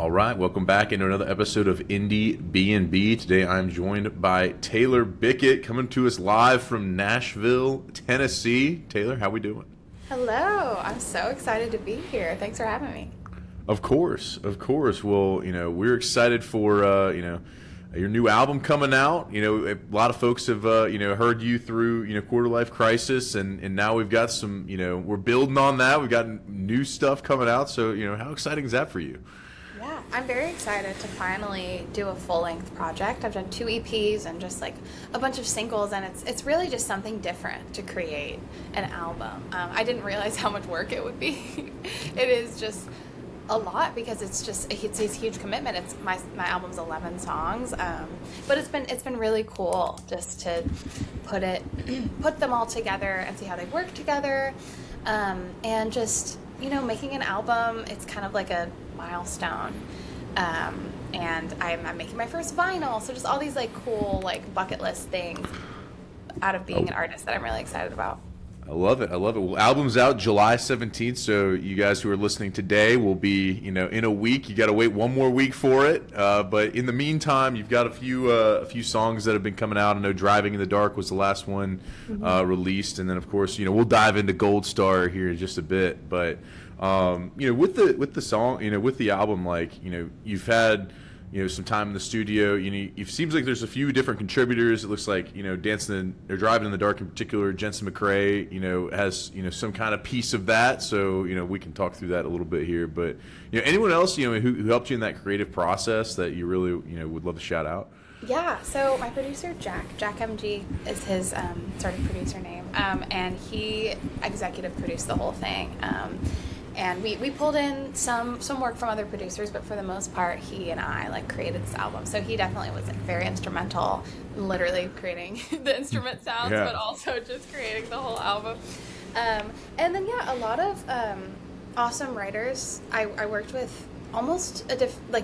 All right, welcome back into another episode of Indiebnb. Today I'm joined by Taylor Bickett, coming to us live from Nashville, Tennessee. Taylor, how we doing? Hello, I'm so excited to be here. Thanks for having me. Of course, of course. Well, we're excited for your new album coming out. A lot of folks have heard you through Quarter Life Crisis, and now we've got some. We're building on that. We've got new stuff coming out. So how exciting is that for you? Yeah, I'm very excited to finally do a full-length project. I've done 2 EPs and just like a bunch of singles, and it's really just something different to create an album. I didn't realize how much work it would be. It is just a lot because it's a huge commitment. It's my album's 11 songs, but it's been really cool just to put them all together and see how they work together, and just making an album. It's kind of like a milestone, and I'm making my first vinyl, so just all these like cool like bucket list things out of being an artist that I'm really excited about. I love it. I love it. Well, album's out July 17th, so you guys who are listening today will be, in a week. You got to wait one more week for it. But in the meantime, you've got a few songs that have been coming out. I know "Driving in the Dark" was the last one released, and then of course, we'll dive into "Gold Star" here in just a bit. But with the song, with the album, like you've had some time in the studio. It seems like there's a few different contributors. It looks like dancing or driving in the dark in particular. Jensen McCrae, has some kind of piece of that. So we can talk through that a little bit here. But anyone else who helped you in that creative process that you really would love to shout out. Yeah, so my producer Jack MG is his sort of producer name, and he executive produced the whole thing. And we pulled in some work from other producers, but for the most part, he and I created this album. So he definitely was very instrumental, literally creating the instrument sounds, but also just creating the whole album. And then a lot of awesome writers. I worked with almost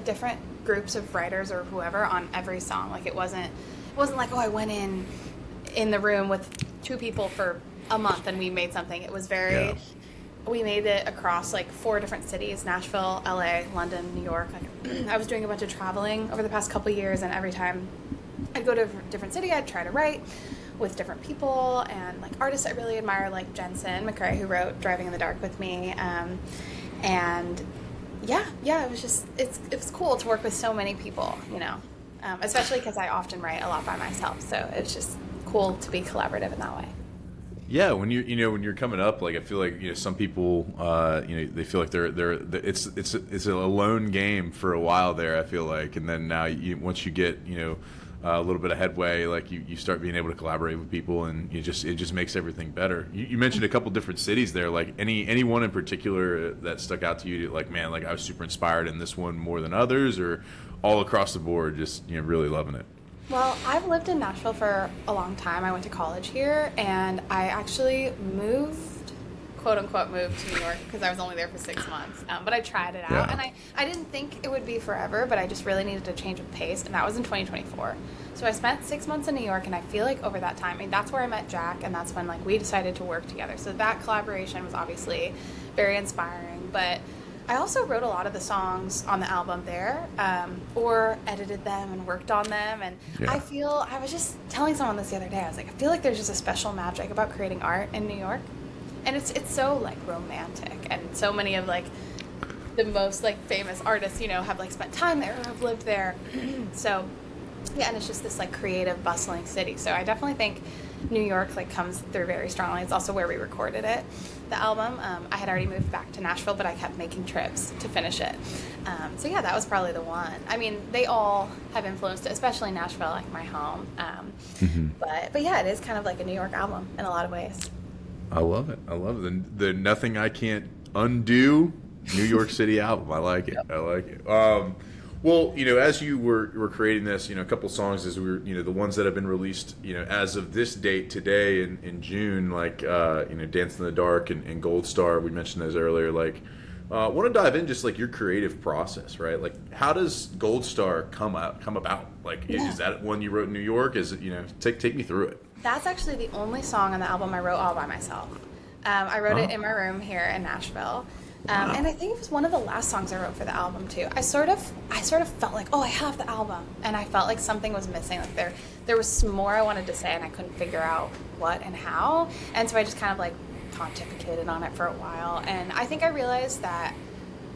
different groups of writers or whoever on every song. Like it wasn't like, oh, I went in the room with 2 people for a month and we made something. It was very. Yeah. We made it across 4 different cities: Nashville, LA, London, New York. I was doing a bunch of traveling over the past couple years, and every time I'd go to a different city, I'd try to write with different people and artists I really admire, like Jensen McCrae, who wrote "Driving in the Dark" with me. And it was just it's cool to work with so many people, especially because I often write a lot by myself. So it's just cool to be collaborative in that way. Yeah, when you're coming up, I feel like some people they feel like it's a lone game for a while there. I feel like, and then now once you get a little bit of headway, you start being able to collaborate with people, and it just makes everything better. You mentioned a couple different cities there. Anyone in particular that stuck out to you? Man, I was super inspired in this one more than others, or all across the board, just really loving it. Well, I've lived in Nashville for a long time. I went to college here, and I actually quote unquote moved to New York because I was only there for 6 months. But I tried it out, and I didn't think it would be forever, but I just really needed a change of pace, and that was in 2024. So I spent 6 months in New York, and I feel like over that time, that's where I met Jack, and that's when we decided to work together. So that collaboration was obviously very inspiring, but I also wrote a lot of the songs on the album there, or edited them and worked on them. And I was just telling someone this the other day. I was like, I feel like there's just a special magic about creating art in New York. And it's so romantic. And so many of the most famous artists, have spent time there or have lived there. So, and it's just this creative, bustling city. So I definitely think New York comes through very strongly. It's also where we recorded it, the album. I had already moved back to Nashville, but I kept making trips to finish it. So that was probably the one. I mean, they all have influenced it, especially Nashville, my home. But it is kind of like a New York album in a lot of ways. I love it. I love it. The Nothing I Can't Undo New York City album. I like it. Yep. I like it. Well, as you were creating this, a couple songs as we were, the ones that have been released, as of this date today in June, "Dance in the Dark" and "Gold Star." We mentioned those earlier. Want to dive in just your creative process, right? How does "Gold Star" come about? Is that one you wrote in New York? Is it take me through it? That's actually the only song on the album I wrote all by myself. I wrote it in my room here in Nashville. And I think it was one of the last songs I wrote for the album too. I sort of felt like, oh, I have the album, and I felt like something was missing. Like there was some more I wanted to say, and I couldn't figure out what and how. And so I just kind of like pontificated on it for a while. And I think I realized that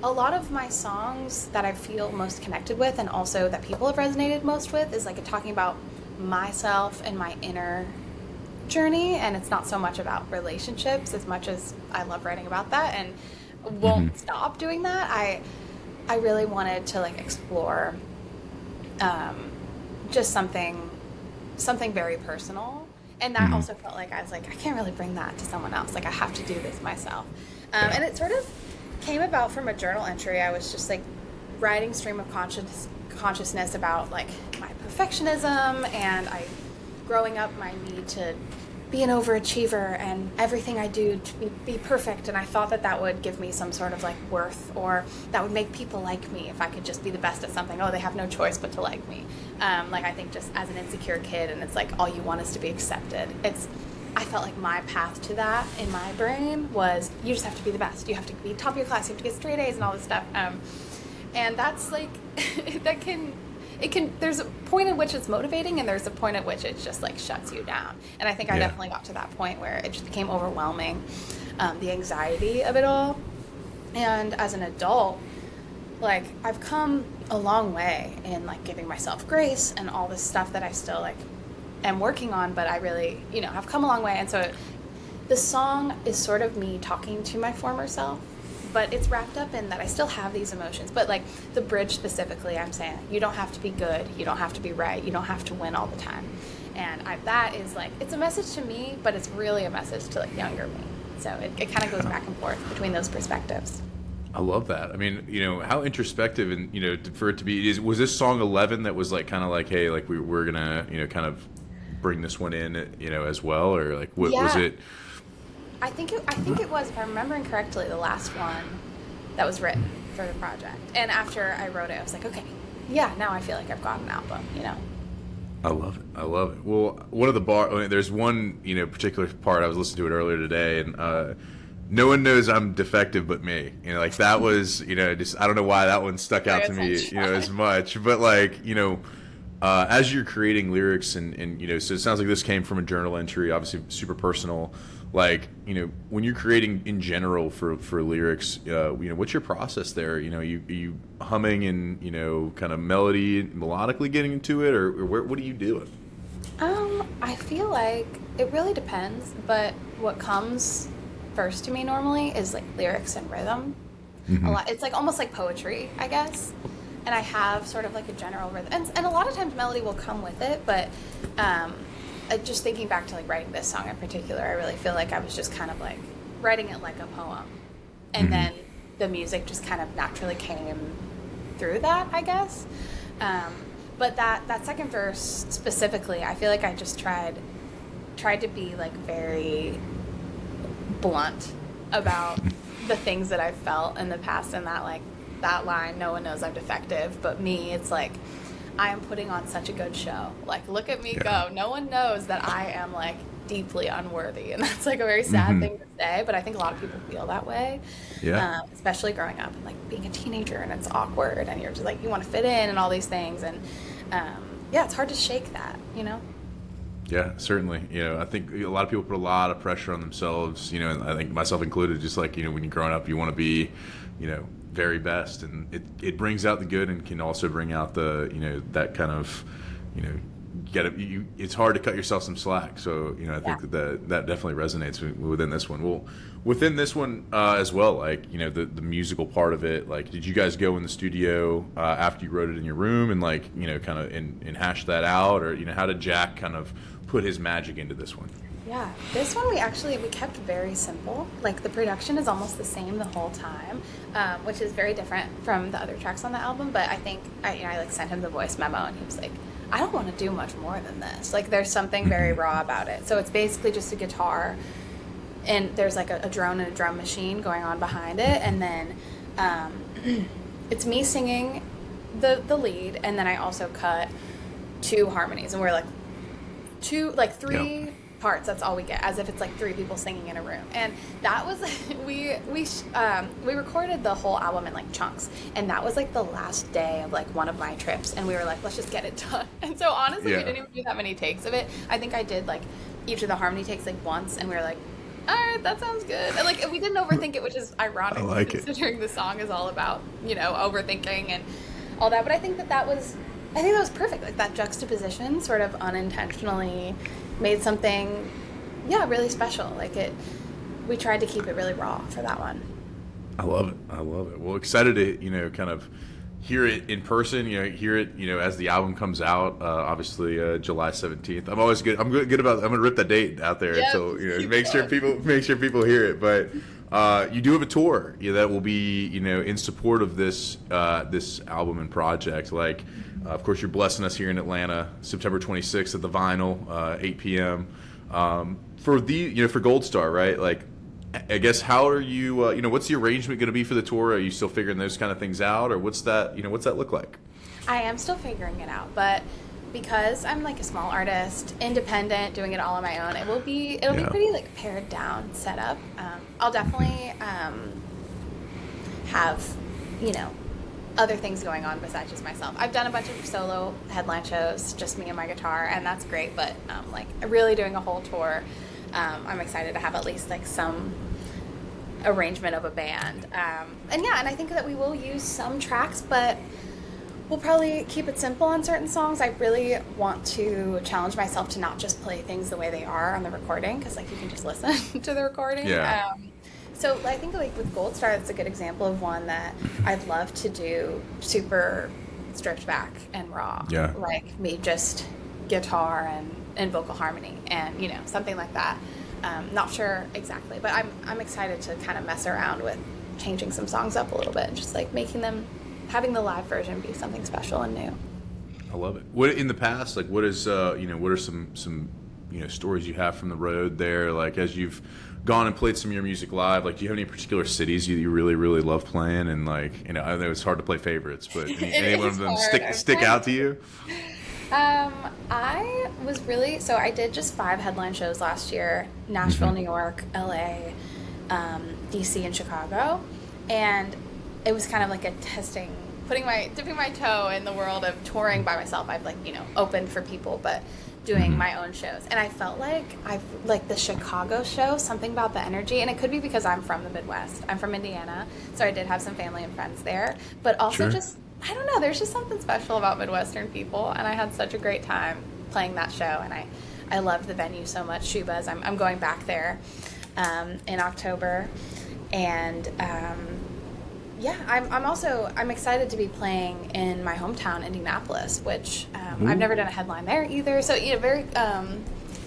a lot of my songs that I feel most connected with, and also that people have resonated most with, is like talking about myself and my inner journey. And it's not so much about relationships as much as I love writing about that and won't stop doing that. I really wanted to like explore just something very personal, and that also felt like I was like, I can't really bring that to someone else. Like I have to do this myself. And it sort of came about from a journal entry. I was just like writing stream of consciousness about like my perfectionism and growing up, my need to be an overachiever and everything I do to be perfect. And I thought that would give me some sort of like worth, or that would make people like me if I could just be the best at something. Oh, they have no choice but to like me. Like I think just as an insecure kid, and it's like all you want is to be accepted. I felt like my path to that in my brain was, you just have to be the best. You have to be top of your class. You have to get straight A's and all this stuff. And that's like, there's a point at which it's motivating, and there's a point at which it just like shuts you down. And I think I definitely got to that point where it just became overwhelming, the anxiety of it all. And as an adult, like I've come a long way in like giving myself grace and all this stuff that I still like am working on, but I really, have come a long way. And so the song is sort of me talking to my former self, but it's wrapped up in that I still have these emotions. But like the bridge specifically, I'm saying you don't have to be good, you don't have to be right, you don't have to win all the time. And that is like, it's a message to me, but it's really a message to like younger me. So it kind of goes back and forth between those perspectives. I love that. I mean, how introspective, and for it to be, was this song 11 that was like kind of like, hey, like we're gonna kind of bring this one in as well, or like what was it? I think it was, if I'm remembering correctly, the last one that was written for the project. And after I wrote it, I was like, okay, now I feel like I've got an album. I love it. Well, one of the there's one particular part, I was listening to it earlier today, and no one knows I'm defective but me. Like that was just, I don't know why that one stuck out to me as much, but like as you're creating lyrics and so it sounds like this came from a journal entry, obviously super personal. Like when you're creating in general for lyrics, what's your process there? You humming and kind of melodically getting into it, or what do you do? I feel like it really depends, but what comes first to me normally is like lyrics and rhythm. A lot. It's like almost like poetry, I guess. And I have sort of like a general rhythm, and a lot of times melody will come with it, but just thinking back to like writing this song in particular, I really feel like I was just kind of like writing it like a poem, and then the music just kind of naturally came through that, I guess. But that second verse specifically, I feel like I just tried to be like very blunt about the things that I've felt in the past, and that line, no one knows I'm defective but me, it's like I am putting on such a good show. Like, look at me go. No one knows that I am like deeply unworthy, and that's like a very sad thing to say, but I think a lot of people feel that way. Especially growing up and like being a teenager, and it's awkward, and you're just like, you want to fit in and all these things, and it's hard to shake that. Yeah, certainly. I think a lot of people put a lot of pressure on themselves, and I think myself included, just like, when you're growing up, you want to be, very best, and it brings out the good and can also bring out the, that kind of, it's hard to cut yourself some slack. So, I think that definitely resonates within this one. Well, within this one as well, like, the musical part of it, like, did you guys go in the studio after you wrote it in your room and like, kind of and hash that out, or, how did Jack kind of put his magic into this one? Yeah, this one we kept very simple. Like the production is almost the same the whole time, which is very different from the other tracks on the album. But I think I like sent him the voice memo, and he was like, I don't want to do much more than this. Like there's something very raw about it. So it's basically just a guitar, and there's like a drone and a drum machine going on behind it, and then it's me singing the lead, and then I also cut two harmonies, and we're like three parts. That's all we get, as if it's like 3 people singing in a room. And that was we recorded the whole album in like chunks, and that was like the last day of like one of my trips, and we were like, let's just get it done. And so honestly, we didn't even do that many takes of it. I think I did like each of the harmony takes like once, and we were like, all right, that sounds good. And like we didn't overthink it, which is ironic considering the song is all about, you know, overthinking and all that. But I think that was perfect. Like that juxtaposition sort of unintentionally made something, really special. Like we tried to keep it really raw for that one. I love it. Well, excited to, you know, kind of hear it in person, you know, hear it, you know, as the album comes out, obviously July 17th. I'm always good. I'm good about, I'm going to rip that date out there until, you know, make sure people hear it. But you do have a tour, you know, that will be, you know, in support of this album and project. Like, of course, you're blessing us here in Atlanta, September 26th at the Vinyl, 8 p.m. For Gold Star, right? Like, I guess, how are you, you know, what's the arrangement going to be for the tour? Are you still figuring those kind of things out, or what's that look like? I am still figuring it out, but because I'm like a small artist, independent, doing it all on my own, it'll be pretty like pared down setup. I'll definitely have, you know, other things going on besides just myself. I've done a bunch of solo headline shows, just me and my guitar, and that's great, but like really doing a whole tour, I'm excited to have at least like some arrangement of a band. And I think that we will use some tracks, but we'll probably keep it simple on certain songs. I really want to challenge myself to not just play things the way they are on the recording, because like you can just listen to the recording. Yeah. So I think like with Gold Star, it's a good example of one that I'd love to do super stripped back and raw. Yeah. Like me just guitar and vocal harmony and, you know, something like that. Not sure exactly, but I'm excited to kind of mess around with changing some songs up a little bit and just like having the live version be something special and new. I love it. What in the past, like what is what are some you know, stories you have from the road there, like as you've gone and played some of your music live? Like, do you have any particular cities you really, really love playing? And like, you know, I know it's hard to play favorites, but any one of them stick out to you? I did just 5 headline shows last year: Nashville, New York, LA, DC, and Chicago. And it was kind of like a testing, dipping my toe in the world of touring by myself. I've like, you know, opened for people, but doing my own shows. And I felt like the Chicago show, something about the energy, and it could be because I'm from the Midwest. I'm from Indiana, so I did have some family and friends there, but also just, I don't know, there's just something special about Midwestern people, and I had such a great time playing that show, and I loved the venue so much. Shuba's, I'm going back there in October, and I'm excited to be playing in my hometown, Indianapolis, which I've never done a headline there either. So, you know,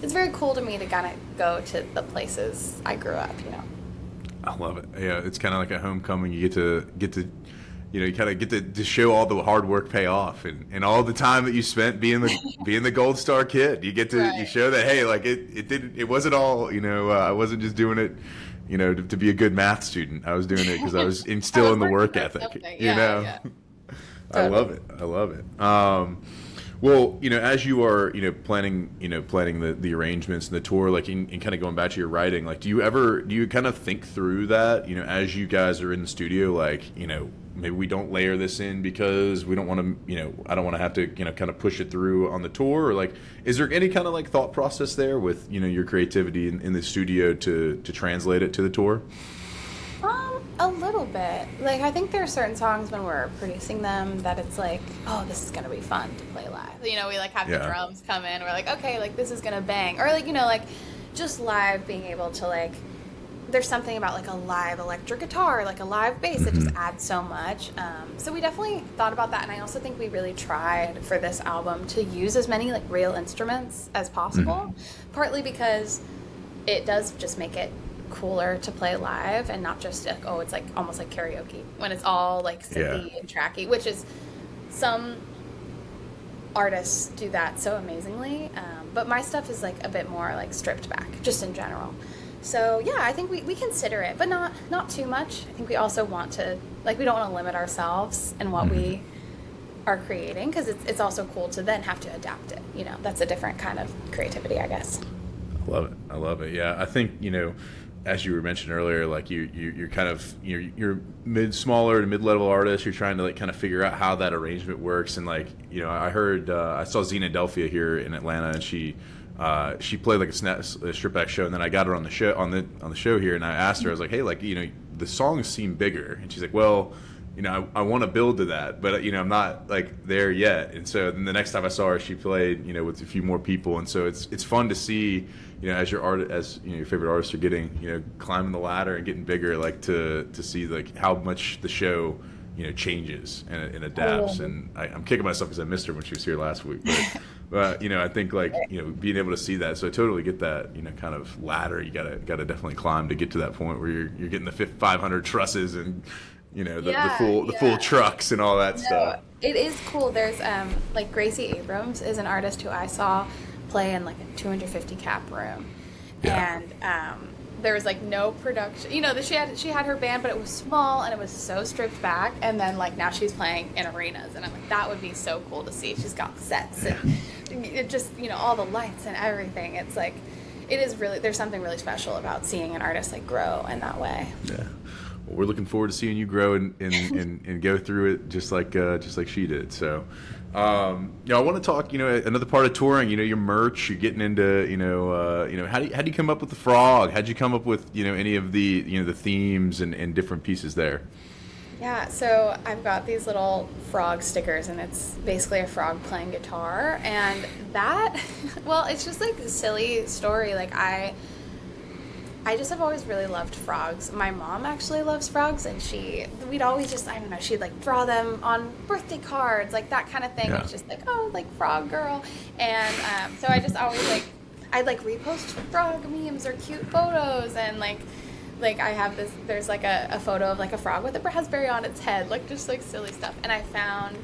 it's very cool to me to kind of go to the places I grew up, you know. I love it. Yeah, it's kind of like a homecoming. You get to you know, you kind of get to show all the hard work pay off, and all the time that you spent being the Gold Star kid. You get to you show that, hey, like it wasn't all, you know, I wasn't just doing it, you know, to be a good math student. I was doing it because I was instilling the work ethic. You know, totally. I love it. Well, you know, as you are, you know, planning the arrangements and the tour, like in kind of going back to your writing, like do you kind of think through that, you know, as you guys are in the studio, like, you know, maybe we don't layer this in because we don't want to, you know, I don't want to have to, you know, kind of push it through on the tour, or like, is there any kind of like thought process there with, you know, your creativity in the studio to translate it to the tour? A little bit. Like, I think there are certain songs when we're producing them that it's like, oh, this is going to be fun to play live. You know, we like have the drums come in. We're like, okay, like this is going to bang. Or like, you know, like just live being able to like, there's something about like a live electric guitar, like a live bass that just adds so much. So we definitely thought about that. And I also think we really tried for this album to use as many like real instruments as possible, partly because it does just make it cooler to play live and not just like, oh, it's like almost like karaoke when it's all like synthy and tracky, which is, some artists do that so amazingly, but my stuff is like a bit more like stripped back just in general. So yeah, I think we consider it, but not too much. I think we also want to, like, we don't want to limit ourselves in what we are creating, because it's also cool to then have to adapt it, you know. That's a different kind of creativity, I guess. I love it. I love it. Yeah, I think as you were mentioning earlier, like you're kind of you're smaller to mid level artist. You're trying to like kind of figure out how that arrangement works. And like I heard I saw Xena Delphia here in Atlanta, and she played like a strip act show, and then I got her on the show here, and I asked her, I was like, hey, like the songs seem bigger, and she's like, well, I want to build to that, but I'm not like there yet. And so then the next time I saw her, she played with a few more people, and so it's fun to see as your favorite artists are getting climbing the ladder and getting bigger, like to see like how much the show changes and adapts. And I'm kicking myself because I missed her when she was here last week, but I think like being able to see that, so I totally get that kind of ladder you gotta definitely climb to get to that point where you're getting the 500 trusses and the full trucks and all that stuff. It is cool. There's like Gracie Abrams is an artist who I saw play in like a 250 cap room, and there was like no production. She had her band, but it was small and it was so stripped back. And then like now she's playing in arenas, and I'm like, that would be so cool to see. She's got sets and it just all the lights and everything. It's like it is really, there's something really special about seeing an artist like grow in that way. Yeah. Well, we're looking forward to seeing you grow and go through it just like she did. So, I want to talk. Another part of touring. Your merch. You're getting into. How do you come up with the frog? How'd you come up with any of the the themes and different pieces there? Yeah, so I've got these little frog stickers, and it's basically a frog playing guitar, and that, well, it's just like a silly story. Like I just have always really loved frogs. My mom actually loves frogs, and we'd always just, I don't know, she'd like draw them on birthday cards, like that kind of thing. Yeah. It's just like, oh, like frog girl. And so I just always I'd like repost frog memes or cute photos, and like I have there's like a photo of like a frog with a raspberry on its head, like just like silly stuff. And I found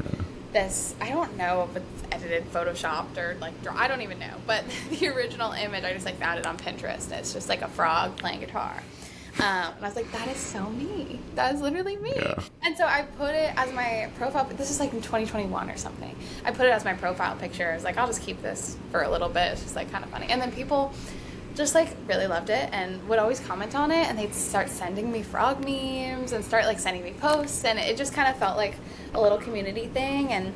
this, I don't know if it's edited, photoshopped, or like I don't even know, but the original image I just like found it on Pinterest, and it's just like a frog playing guitar, and I was like, that is so me, that is literally me. And so I put it as my profile. This is like in 2021 or something. I put it as my profile picture. I was like, I'll just keep this for a little bit, it's just like kind of funny. And then people just like really loved it and would always comment on it, and they'd start sending me frog memes and start like sending me posts, and it just kind of felt like a little community thing. And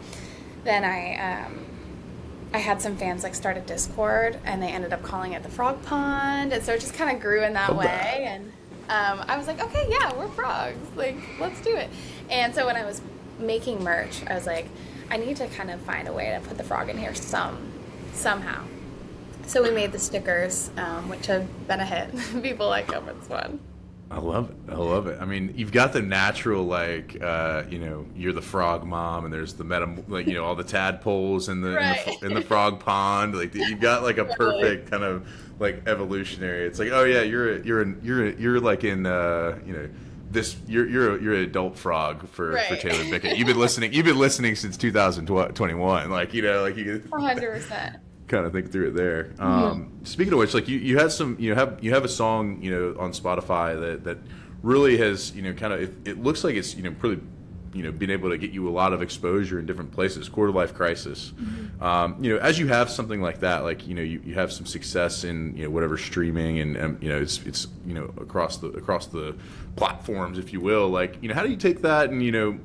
then I had some fans like start a Discord, and they ended up calling it the Frog Pond, and so it just kind of grew in that way. And I was like, okay, yeah, we're frogs, like let's do it. And so when I was making merch, I was like, I need to kind of find a way to put the frog in here somehow. So we made the stickers, which have been a hit. People like them. It's fun. I love it. I love it. I mean, you've got the natural, like, you're the frog mom, and there's the all the tadpoles in the frog pond. Like, you've got like a perfect kind of like evolutionary. It's like, oh yeah, you're like in this. You're an adult frog for Taylor Bickett. You've been listening since 2021. Like you 100%. Kind of think through it there. Speaking of which, like you have a song on Spotify that really has kind of it looks like it's pretty been able to get you a lot of exposure in different places. Quarter Life Crisis. As you have something like that, like you have some success in whatever streaming and it's across the platforms, if you will. Like how do you take that and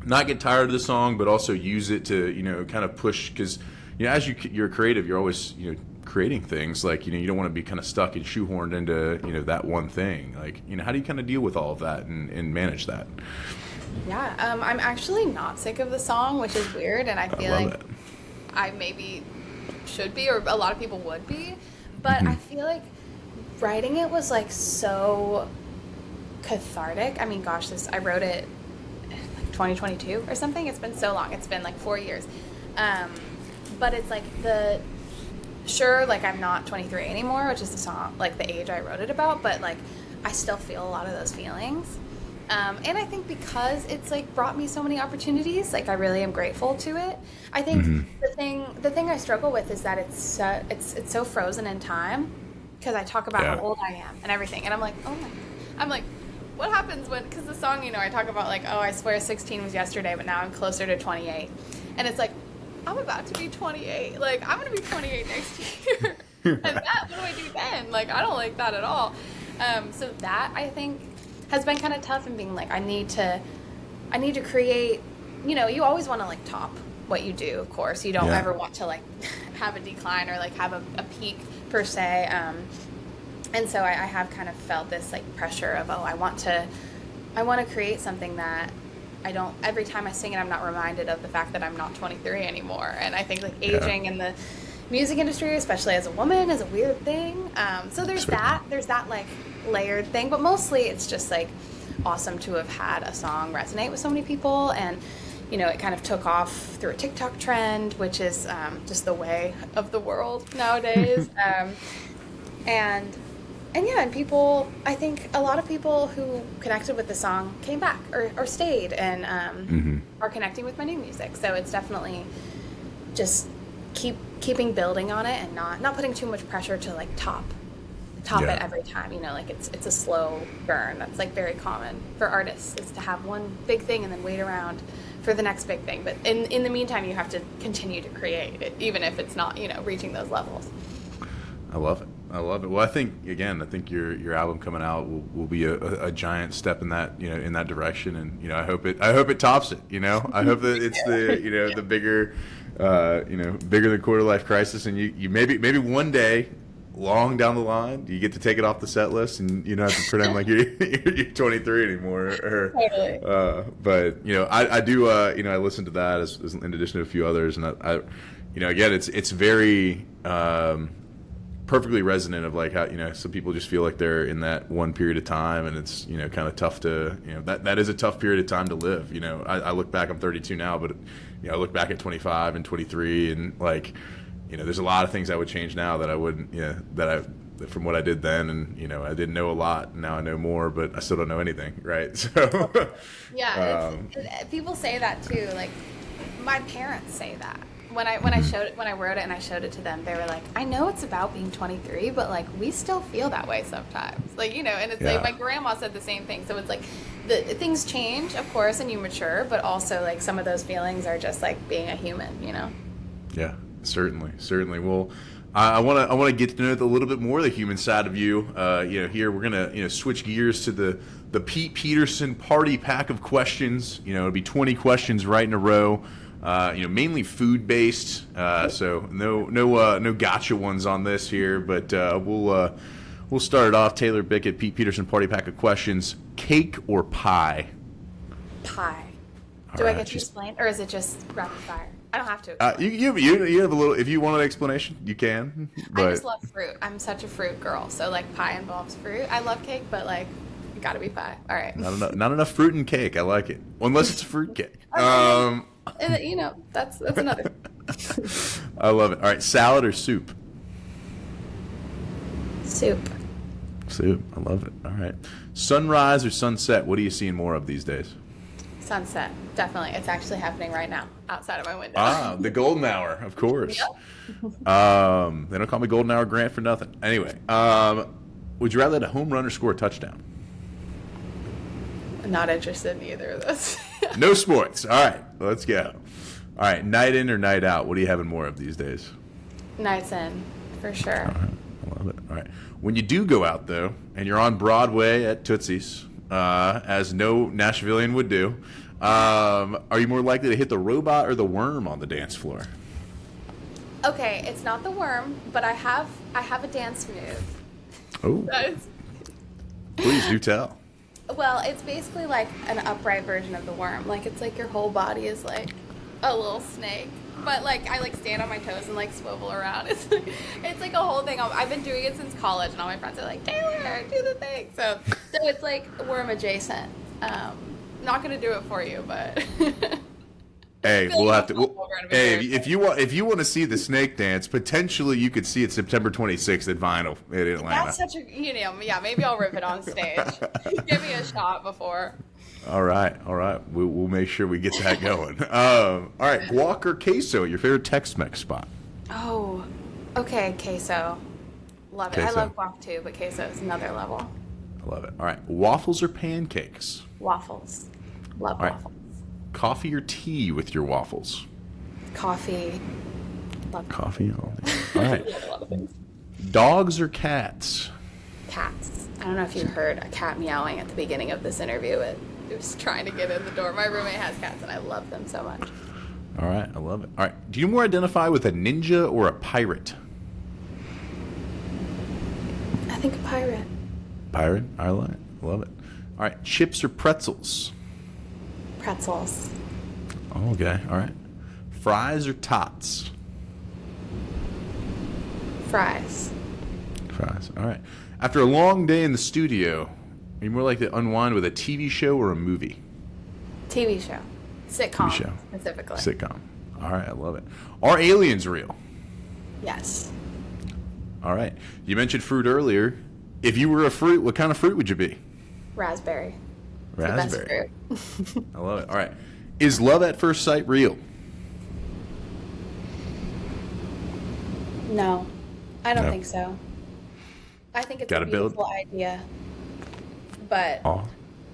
not get tired of the song, but also use it to kind of push, because as you're creative, you're always creating things, like you don't want to be kind of stuck and shoehorned into that one thing. Like how do you kind of deal with all of that and manage that? Yeah, I'm actually not sick of the song, which is weird, and I feel like I maybe should be, or a lot of people would be, but I feel like writing it was like so cathartic. I mean, gosh, I wrote it in like 2022 or something. It's been so long. It's been like 4 years. But it's like like I'm not 23 anymore, which is the song, like the age I wrote it about, but like I still feel a lot of those feelings. And I think because it's like brought me so many opportunities, like I really am grateful to it. I think the thing I struggle with is that it's so frozen in time, because I talk about how old I am and everything, and I'm like, what happens when, because the song, I talk about like, oh, I swear 16 was yesterday, but now I'm closer to 28, and it's like, I'm about to be 28. Like, I'm going to be 28 next year. And that, what do I do then? Like, I don't like that at all. So that, I think, has been kind of tough, and being like, I need to create, you always want to like top what you do, of course. You don't ever want to like have a decline or like have a peak per se. And so I have kind of felt this like pressure of, I want to create something that every time I sing it, I'm not reminded of the fact that I'm not 23 anymore. And I think like aging in the music industry, especially as a woman, is a weird thing. So there's that like layered thing, but mostly it's just like awesome to have had a song resonate with so many people. And it kind of took off through a TikTok trend, which is just the way of the world nowadays. And people, I think a lot of people who connected with the song came back or stayed and are connecting with my new music. So it's definitely just keeping building on it and not putting too much pressure to like top it every time. Like it's a slow burn. That's like very common for artists, is to have one big thing and then wait around for the next big thing. But in the meantime, you have to continue to create it, even if it's not reaching those levels. I love it. Well, I think your album coming out will be a giant step in that in that direction, and I hope it tops it. I hope that it's the bigger bigger than Quarter Life Crisis, and you maybe one day, long down the line, you get to take it off the set list, and you don't have to pretend like you're 23 anymore. Totally. But I do I listen to that as in addition to a few others, and I again it's very perfectly resonant of like how some people just feel like they're in that one period of time, and it's kind of tough to that is a tough period of time to live. I look back, I'm 32 now, but I look back at 25 and 23, and like there's a lot of things I would change now that I wouldn't from what I did then, and I didn't know a lot, and now I know more, but I still don't know anything, right? So people say that too. Like my parents say that. When I wrote it and I showed it to them, they were like, I know it's about being 23, but like we still feel that way sometimes. Like, and it's like my grandma said the same thing. So it's like things change, of course, and you mature, but also like some of those feelings are just like being a human, Yeah, certainly. Well, I want to get to know a little bit more the human side of you. Here we're gonna switch gears to the Pete Peterson party pack of questions. It'll be 20 questions right in a row. Mainly food based, so no gotcha ones on this here, but we'll start it off. Taylor Bickett, Pete Peterson party pack of questions: cake or pie? Pie. Do I get to explain, or is it just rapid fire? I don't have to. You have a little. If you want an explanation, you can. But... I just love fruit. I'm such a fruit girl, so like pie involves fruit. I love cake, but like it gotta be pie. All right. Not enough fruit in cake. I like it, unless it's a fruit cake. That's another. I love it. All right, salad or soup? Soup. I love it. All right, sunrise or sunset? What are you seeing more of these days? Sunset, definitely. It's actually happening right now outside of my window. The golden hour, of course. Yep. They don't call me golden hour Grant for nothing. Anyway, would you rather hit a home run or score a touchdown? I'm not interested in either of those. No sports. All right, let's go. All right, night in or night out? What are you having more of these days? Nights in, for sure. All right, I love it. All right. When you do go out, though, and you're on Broadway at Tootsie's, as no Nashvilleian would do, are you more likely to hit the robot or the worm on the dance floor? Okay, it's not the worm, but I have a dance move. Oh. Please do tell. Well, it's basically like an upright version of the worm. Like it's like your whole body is like a little snake. But like I like stand on my toes and like swivel around. It's like a whole thing. I've been doing it since college, and all my friends are like, Taylor, do the thing. So it's like worm adjacent. Not gonna do it for you, but. Hey, we'll have to. If you want to see the snake dance, potentially you could see it September 26th at Vinyl in Atlanta. That's such a maybe I'll rip it on stage. Give me a shot before. All right. We'll make sure we get that going. All right, guac or queso, your favorite Tex-Mex spot? Oh, okay, queso. Love it. Queso. I love guac too, but queso is another level. I love it. All right, waffles or pancakes? Waffles. Love waffles. Coffee or tea with your waffles? Coffee. Love coffee. All right. a lot of things. Dogs or cats? Cats. I don't know if you heard a cat meowing at the beginning of this interview. It was trying to get in the door. My roommate has cats, and I love them so much. All right, I love it. All right, do you more identify with a ninja or a pirate? I think a pirate. Pirate? I like it. Love it. All right, chips or pretzels? Pretzels. Oh, okay, all right. Fries or tots? Fries. Fries, all right. After a long day in the studio, are you more likely to unwind with a TV show or a movie? TV show. Sitcom, TV show. specifically. Sitcom. All right, I love it. Are aliens real? Yes. All right. You mentioned fruit earlier. If you were a fruit, what kind of fruit would you be? Raspberry. Raspberry. The best fruit. I love it. All right. Is love at first sight real? No, I don't No. think so. I think it's Gotta a build. beautiful idea, but Oh,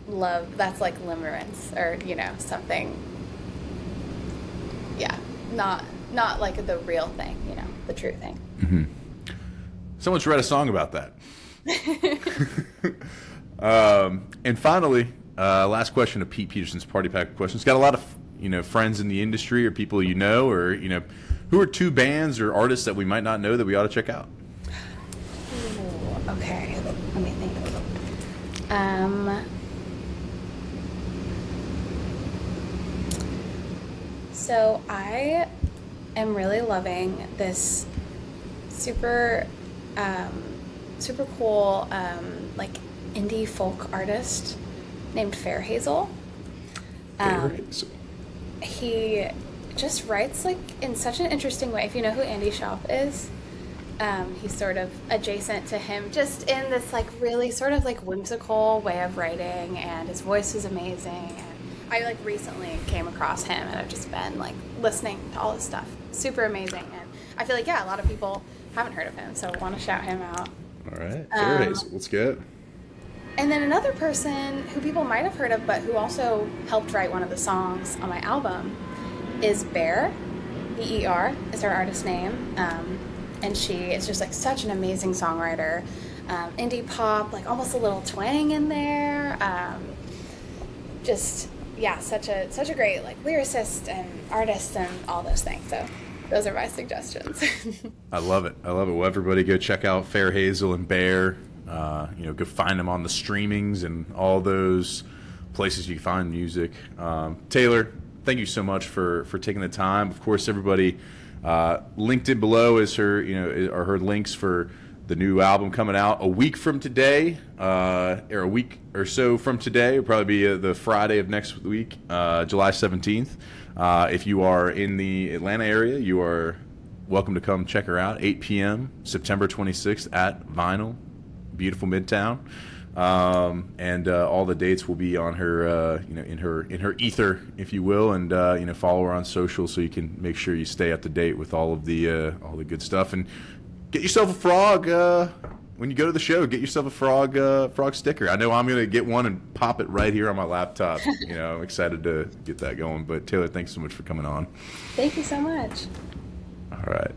love, that's like limerence or, something. Yeah, not like the real thing, the true thing. someone's read a song about that. And finally, last question of Pete Peterson's Party Pack questions. Got a lot of friends in the industry or people or who are two bands or artists that we might not know that we ought to check out? Ooh, okay, let me think. So I am really loving this super cool like indie folk artist named Fair Hazel. He just writes like in such an interesting way. If you know who Andy Schaaf is, he's sort of adjacent to him, just in this like really sort of like whimsical way of writing, and his voice is amazing. And I like recently came across him, and I've just been like listening to all his stuff. Super amazing, and I feel like a lot of people haven't heard of him, so I want to shout him out. All right. Fair Hazel. Let's get. And then another person who people might have heard of, but who also helped write one of the songs on my album, is Bear. B-E-R is her artist name. And she is just like such an amazing songwriter. Indie pop, like almost a little twang in there. Such a great like lyricist and artist and all those things. So those are my suggestions. I love it. Well, everybody go check out Fair Hazel and Bear. Go find them on the streamings and all those places you can find music. Taylor, thank you so much for taking the time. Of course, everybody linked in below is her are her links for the new album coming out a week from today, or a week or so from today. It'll probably be the Friday of next week, July 17th. If you are in the Atlanta area, you are welcome to come check her out. 8 p.m. September 26th at Vinyl, beautiful Midtown. And all the dates will be on her, in her ether, if you will, and follow her on social so you can make sure you stay up to date with all the good stuff. And get yourself a frog when you go to the show. Get yourself a frog sticker. I know I'm gonna get one and pop it right here on my laptop. I'm excited to get that going. But Taylor, thanks so much for coming on. Thank you so much. All right.